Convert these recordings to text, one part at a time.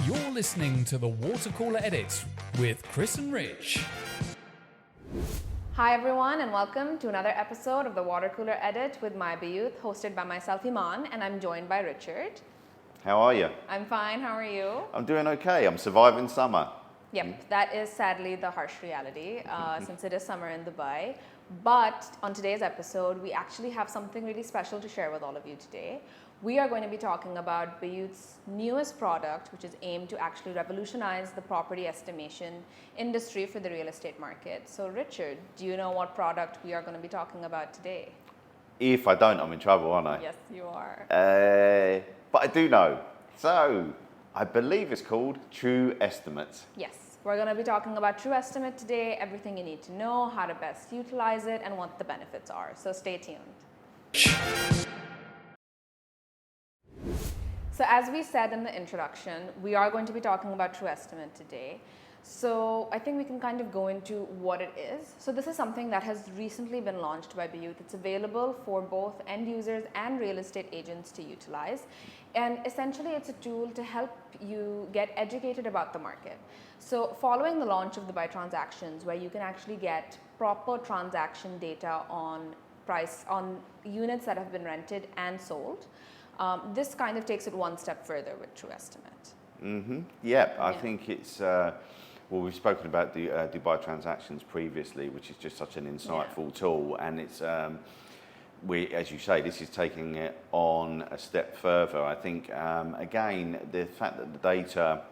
You're listening to the Watercooler Edit with Chris and Rich. Hi everyone and welcome to another episode of the Watercooler Edit with my Bayut, hosted by myself Eman, and I'm joined by Richard. How are you? I'm fine, how are you? I'm doing okay. I'm surviving summer. Yep, that is sadly the harsh reality since it is summer in Dubai. But on today's episode, we actually have something really special to share with all of you today. We are going to be talking about Bayut's newest product, which is aimed to actually revolutionize the property estimation industry for the real estate market. So Richard, do you know what product we are going to be talking about today? If I don't, I'm in trouble, aren't I? Yes, you are. But I do know. So, I believe it's called TruEstimate. Yes, we're going to be talking about TruEstimate today, everything you need to know, how to best utilize it, and what the benefits are. So stay tuned. So as we said in the introduction, we are going to be talking about TruEstimate today. So I think we can kind of go into what it is. So this is something that has recently been launched by Bayut. It's available for both end users and real estate agents to utilize. And essentially it's a tool to help you get educated about the market. So following the launch of the Buy transactions, where you can actually get proper transaction data on price on units that have been rented and sold, this kind of takes it one step further with TruEstimate. Yeah, I think it's, well, we've spoken about the Dubai transactions previously, which is just such an insightful tool. And it's, as you say, this is taking it on a step further. I think, again, the fact that the data,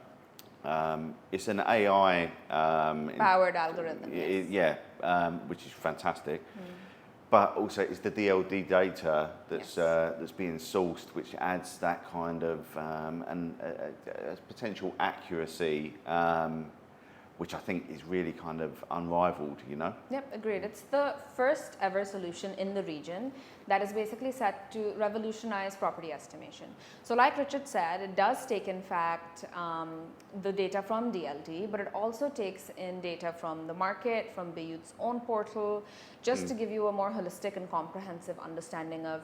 it's an AI powered algorithm. Which is fantastic. But also it's the DLD data that's being sourced, which adds that kind of potential accuracy, which I think is really kind of unrivaled, you know? Yep, agreed. It's the first ever solution in the region that is basically set to revolutionize property estimation. So like Richard said, it does take in fact the data from DLD, but it also takes in data from the market, from Bayut's own portal, just to give you a more holistic and comprehensive understanding of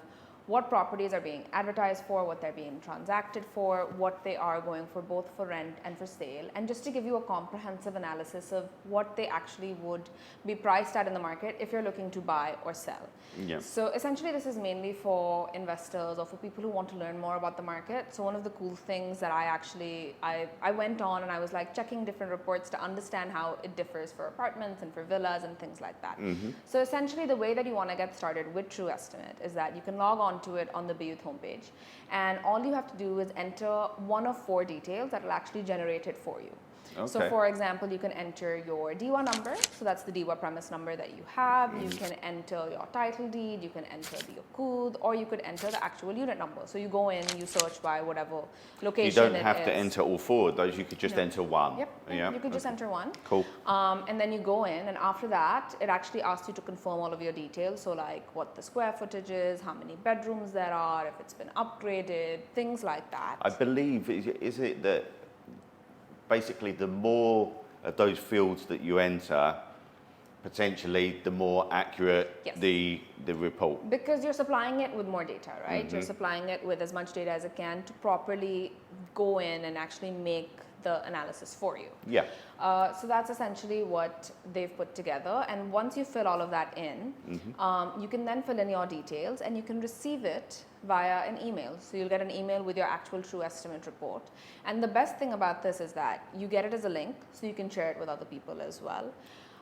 what properties are being advertised for, what they're being transacted for, what they are going for both for rent and for sale, and just to give you a comprehensive analysis of what they actually would be priced at in the market if you're looking to buy or sell. Yeah. So essentially this is mainly for investors or for people who want to learn more about the market. So one of the cool things that I went on and I was like checking different reports to understand how it differs for apartments and for villas and things like that. So essentially the way that you want to get started with TruEstimate is that you can log on to it on the Bayut homepage, and all you have to do is enter one of four details that will actually generate it for you. Okay. So for example, you can enter your DIWA number, so that's the DIWA premise number that you have. You can enter your title deed, you can enter the Okud, or you could enter the actual unit number. So you go in, you search by whatever location it is. You don't have to enter all four of those, you could just enter one. Yep, Yeah. you could just enter one. Cool. And then you go in, and after that, it actually asks you to confirm all of your details. So like what the square footage is, how many bedrooms there are, if it's been upgraded, things like that. I believe, is it that basically the more of those fields that you enter, potentially the more accurate the report? Because you're supplying it with more data, right? You're supplying it with as much data as it can to properly go in and actually make the analysis for you. Yeah. So that's essentially what they've put together. And once you fill all of that in, you can then fill in your details and you can receive it via an email. So you'll get an email with your actual TruEstimate report. And the best thing about this is that you get it as a link, so you can share it with other people as well.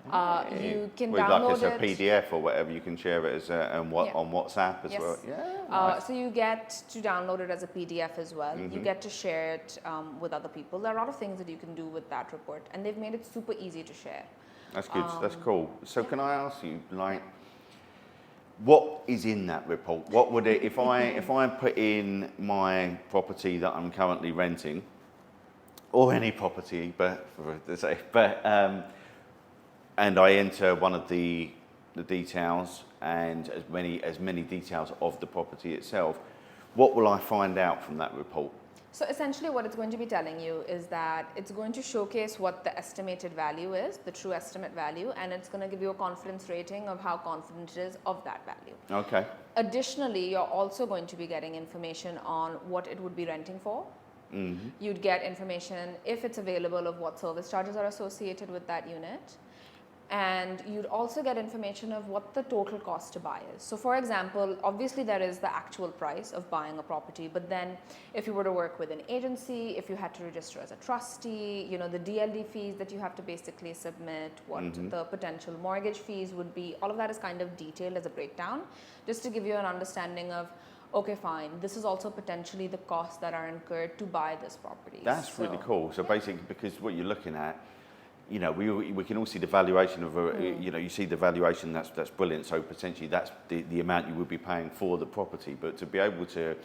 You can download like as a PDF or whatever, you can share it as on WhatsApp as well. Yeah. Nice. So you get to download it as a PDF as well. You get to share it with other people. There are a lot of things that you can do with that report, and they've made it super easy to share. That's good. That's cool. So can I ask you, like, what is in that report? What would it, if I put in my property that I'm currently renting, or any property, and I enter one of the details and as many details of the property itself, what will I find out from that report? So essentially what it's going to be telling you is that it's going to showcase what the estimated value is, the true estimate value, and it's going to give you a confidence rating of how confident it is of that value. Okay. Additionally, you're also going to be getting information on what it would be renting for. You'd get information, if it's available, of what service charges are associated with that unit. And you'd also get information of what the total cost to buy is. So for example, obviously there is the actual price of buying a property, but then if you were to work with an agency, if you had to register as a trustee, the DLD fees that you have to basically submit, what the potential mortgage fees would be, all of that is kind of detailed as a breakdown, just to give you an understanding of, okay, fine, this is also potentially the costs that are incurred to buy this property. That's really cool. So basically, because what you're looking at, we can all see the valuation of you see the valuation, that's brilliant. So potentially that's the amount you would be paying for the property. But to be able to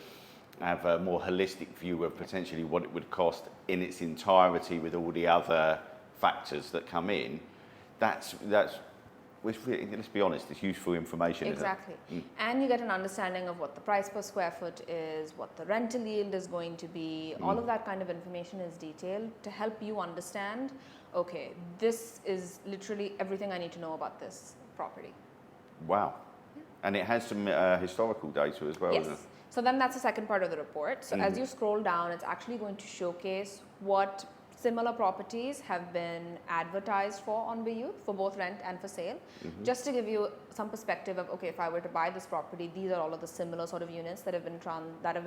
have a more holistic view of potentially what it would cost in its entirety with all the other factors that come in, let's be honest, it's useful information. Exactly. And you get an understanding of what the price per square foot is, what the rental yield is going to be. All of that kind of information is detailed to help you understand, okay, this is literally everything I need to know about this property. Wow. Yeah. And it has some historical data as well, yes. Isn't it? So then that's the second part of the report. So as you scroll down, it's actually going to showcase what similar properties have been advertised for on Bayut, for both rent and for sale, just to give you some perspective of, okay, if I were to buy this property, these are all of the similar sort of units that have been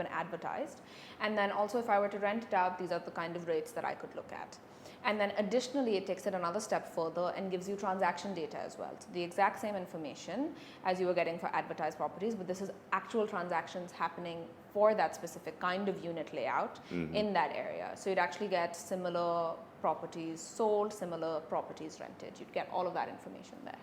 advertised. And then also if I were to rent it out, these are the kind of rates that I could look at. And then additionally, it takes it another step further and gives you transaction data as well. So the exact same information as you were getting for advertised properties, but this is actual transactions happening for that specific kind of unit layout in that area. So you'd actually get similar properties sold, similar properties rented. You'd get all of that information there.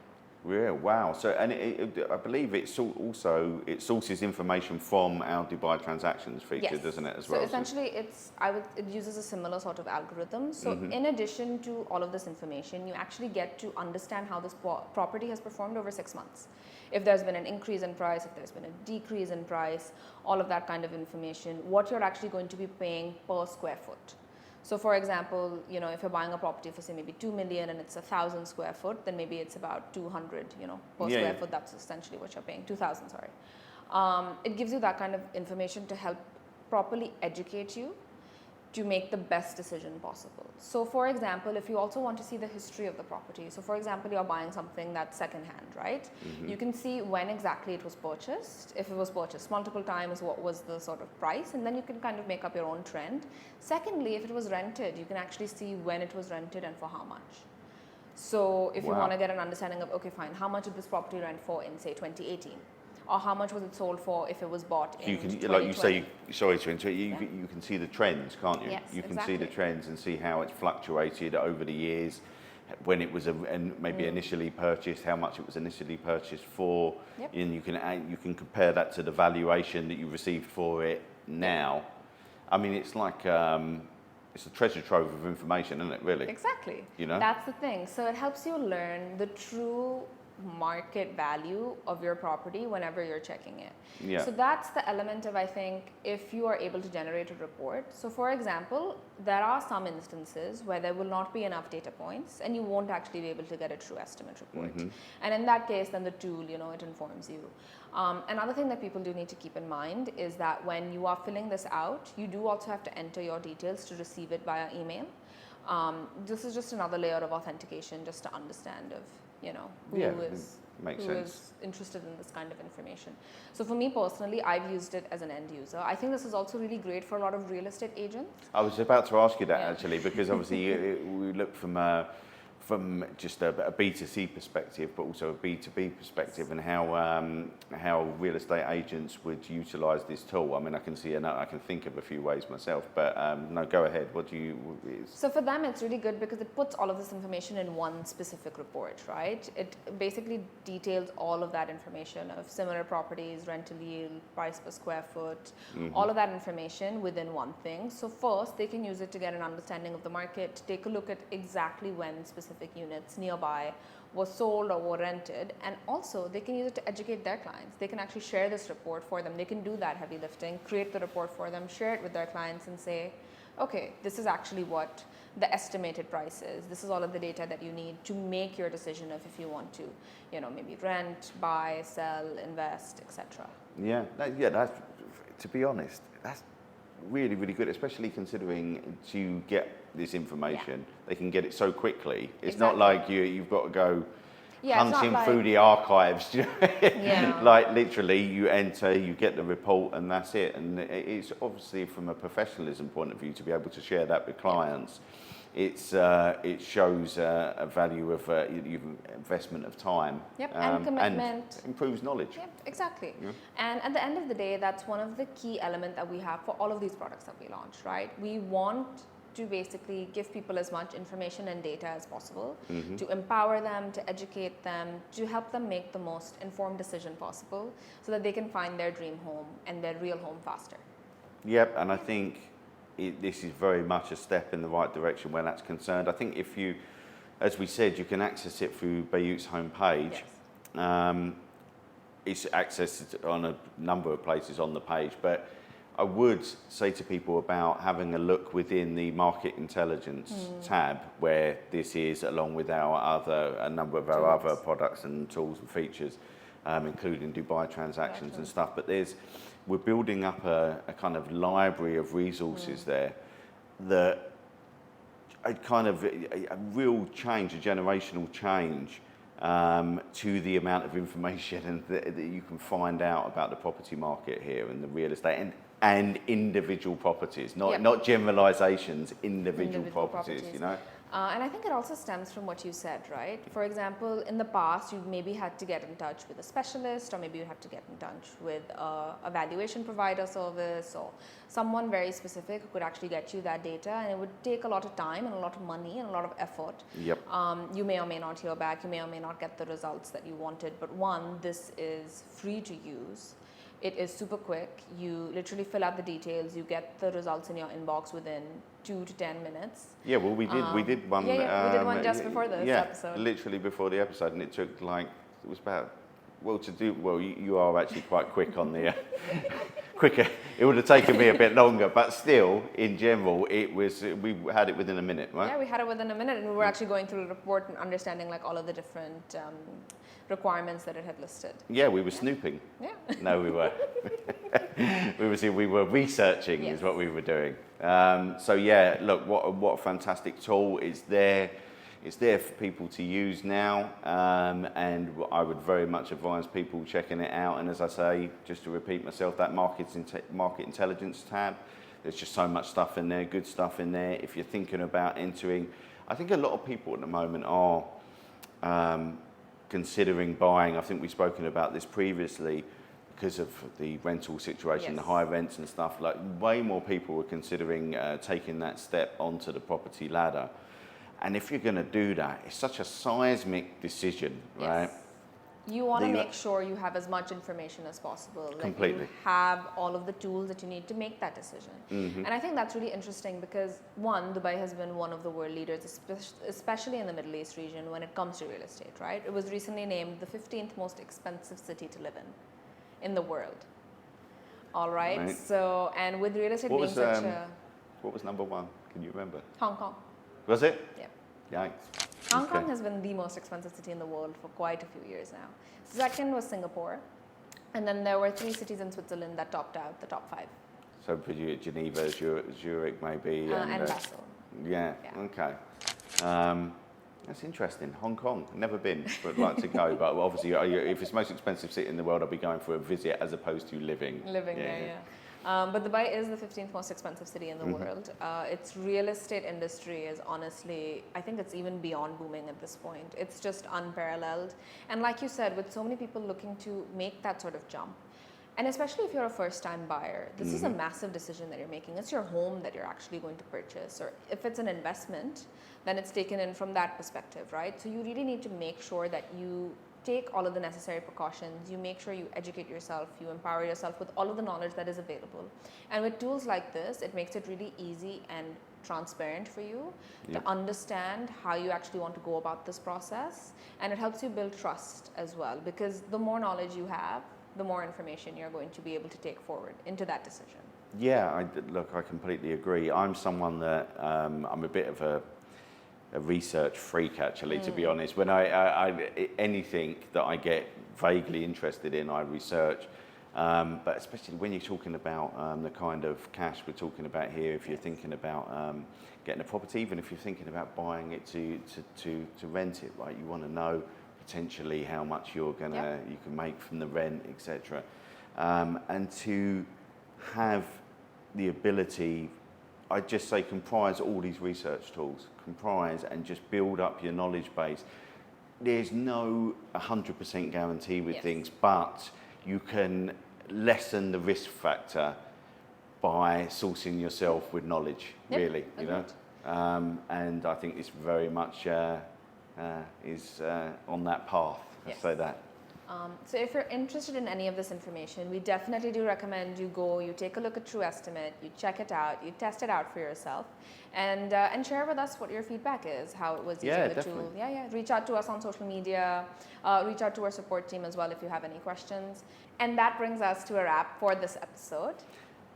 Yeah, wow. So, and I believe it sources information from our Dubai transactions feature, yes. doesn't it, as well? So essentially, it uses a similar sort of algorithm. So in addition to all of this information, you actually get to understand how this property has performed over 6 months. If there's been an increase in price, if there's been a decrease in price, all of that kind of information, what you're actually going to be paying per square foot. So for example, if you're buying a property for say maybe 2 million and it's 1,000 square foot, then maybe it's about 200, per square foot. That's essentially what you're paying, 2,000, sorry. It gives you that kind of information to help properly educate you to make the best decision possible. So for example, if you also want to see the history of the property, so for example, you're buying something that's secondhand, right? You can see when exactly it was purchased. If it was purchased multiple times, what was the sort of price? And then you can kind of make up your own trend. Secondly, if it was rented, you can actually see when it was rented and for how much. So if you want to get an understanding of, okay, fine, how much did this property rent for in say 2018? Or how much was it sold for if it was bought in 2020? Like you say, sorry to interrupt, you can see the trends, can't you? Yes, you can exactly. see the trends and see how it's fluctuated over the years, when it was maybe initially purchased, how much it was initially purchased for, and you can compare that to the valuation that you received for it now. I mean, it's like it's a treasure trove of information, isn't it? Really? Exactly. That's the thing. So it helps you learn the true market value of your property whenever you're checking it. Yeah. So that's the element of, I think, if you are able to generate a report. So for example, there are some instances where there will not be enough data points and you won't actually be able to get a true estimate report. And in that case, then the tool, it informs you. Another thing that people do need to keep in mind is that when you are filling this out, you do also have to enter your details to receive it via email. This is just another layer of authentication just to understand of who is interested in this kind of information. So for me personally, I've used it as an end user. I think this is also really great for a lot of real estate agents. I was about to ask you that actually, because obviously we look from just a B2C perspective, but also a B2B perspective, and how real estate agents would utilise this tool. I mean, I can think of a few ways myself, but no, go ahead. So for them, it's really good because it puts all of this information in one specific report, right? It basically details all of that information of similar properties, rental yield, price per square foot, all of that information within one thing. So first, they can use it to get an understanding of the market, take a look at exactly when specific units nearby were sold or were rented, and also they can use it to educate their clients. They can actually share this report for them. They can do that heavy lifting, create the report for them, share it with their clients and say, okay, this is actually what the estimated price is. This is all of the data that you need to make your decision of if you want to, maybe rent, buy, sell, invest, etc. That's, to be honest, really, really good, especially considering to get this information, they can get it so quickly. It's not like you've got to go hunting through the archives. Like literally you enter, you get the report and that's it. And it's obviously from a professionalism point of view to be able to share that with clients. It shows a value of investment of time and commitment. And improves knowledge. Yep, exactly. And at the end of the day, that's one of the key elements that we have for all of these products that we launch, right? We want to basically give people as much information and data as possible, to empower them, to educate them, to help them make the most informed decision possible so that they can find their dream home and their real home faster. Yep, and I think this is very much a step in the right direction where that's concerned. I think if you, as we said, you can access it through Bayut's homepage. It's accessed on a number of places on the page, but I would say to people about having a look within the market intelligence tab where this is, along with a number of our other products and tools and features, including Dubai transactions and stuff. But we're building up a kind of library of resources there that a kind of a real change, a generational change to the amount of information that you can find out about the property market here and the real estate and individual properties, not generalizations, individual properties, you know. And I think it also stems from what you said, right? For example, in the past, you maybe had to get in touch with a specialist, or maybe you had to get in touch with a valuation provider service, or someone very specific who could actually get you that data, and it would take a lot of time and a lot of money and a lot of effort. You may or may not hear back, you may or may not get the results that you wanted, but this is free to use. It is super quick. You literally fill out the details. You get the results in your inbox within 2 to 10 minutes. Yeah, well, we did one. we did one just before this episode. Literally before the episode, and it took you are actually quite quick on the quicker. It would have taken me a bit longer, but still, in general, we had it within a minute, right? Yeah, we had it within a minute, and we were actually going through the report and understanding like all of the different requirements that it had listed. Yeah, we were snooping. Yeah. No, we were. we were researching is what we were doing. So yeah, look, what a fantastic tool. It's there for people to use now, and I would very much advise people checking it out. And as I say, just to repeat myself, that market intelligence tab, there's just so much stuff in there, good stuff in there. If you're thinking about entering, I think a lot of people at the moment are considering buying. I think we've spoken about this previously because of the rental situation, the high rents and stuff. Like way more people are considering taking that step onto the property ladder. And if you're going to do that, it's such a seismic decision, right? You want to make sure you have as much information as possible. Completely. Like you have all of the tools that you need to make that decision. And I think that's really interesting because Dubai has been one of the world leaders, especially in the Middle East region when it comes to real estate, right? It was recently named the 15th most expensive city to live in the world. All right. So, and with real estate being such a... What was number one? Can you remember? Hong Kong. Was it? Yeah. Yikes. Hong Kong has been the most expensive city in the world for quite a few years now. Second was Singapore. And then there were 3 cities in Switzerland that topped out the top 5. So Geneva, Zurich maybe. And Basel. Yeah, okay. That's interesting. Hong Kong, never been, but like to go. But obviously, if it's the most expensive city in the world, I'll be going for a visit as opposed to living. But Dubai is the 15th most expensive city in the world. Its real estate industry is honestly, I think it's even beyond booming at this point. It's just unparalleled. And like you said, with so many people looking to make that sort of jump, and especially if you're a first-time buyer, this is a massive decision that you're making. It's your home that you're actually going to purchase. Or if it's an investment, then it's taken in from that perspective, right? So you really need to make sure that you take all of the necessary precautions, you make sure you educate yourself, you empower yourself with all of the knowledge that is available. And with tools like this, it makes it really easy and transparent for you to understand how you actually want to go about this process. And it helps you build trust as well, because the more knowledge you have, the more information you're going to be able to take forward into that decision. Yeah, I completely agree. I'm someone that I'm a bit of a research freak, actually, to be honest. When I anything that I get vaguely interested in, I research. But especially when you're talking about the kind of cash we're talking about here, if you're thinking about getting a property, even if you're thinking about buying it to rent it, right? You want to know potentially how much you can make from the rent, etc. And to have the ability, I'd just say comprise all these research tools, comprise and just build up your knowledge base. There's no 100% guarantee with things, but you can lessen the risk factor by sourcing yourself with knowledge, really, you know. And I think this very much is on that path, let's say that. So if you're interested in any of this information, we definitely do recommend you take a look at TruEstimate, you check it out, you test it out for yourself, and share with us what your feedback is, how it was using the tool. Reach out to us on social media, reach out to our support team as well if you have any questions. And that brings us to a wrap for this episode.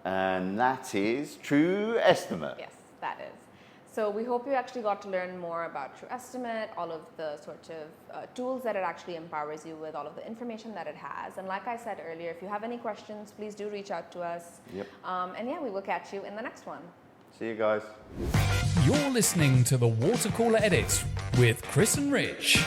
And that is TruEstimate. Yes, that is. So we hope you actually got to learn more about TruEstimate, all of the sort of tools that it actually empowers you with, all of the information that it has. And like I said earlier, if you have any questions, please do reach out to us. And we will catch you in the next one. See you guys. You're listening to the Watercooler Edit with Chris and Rich.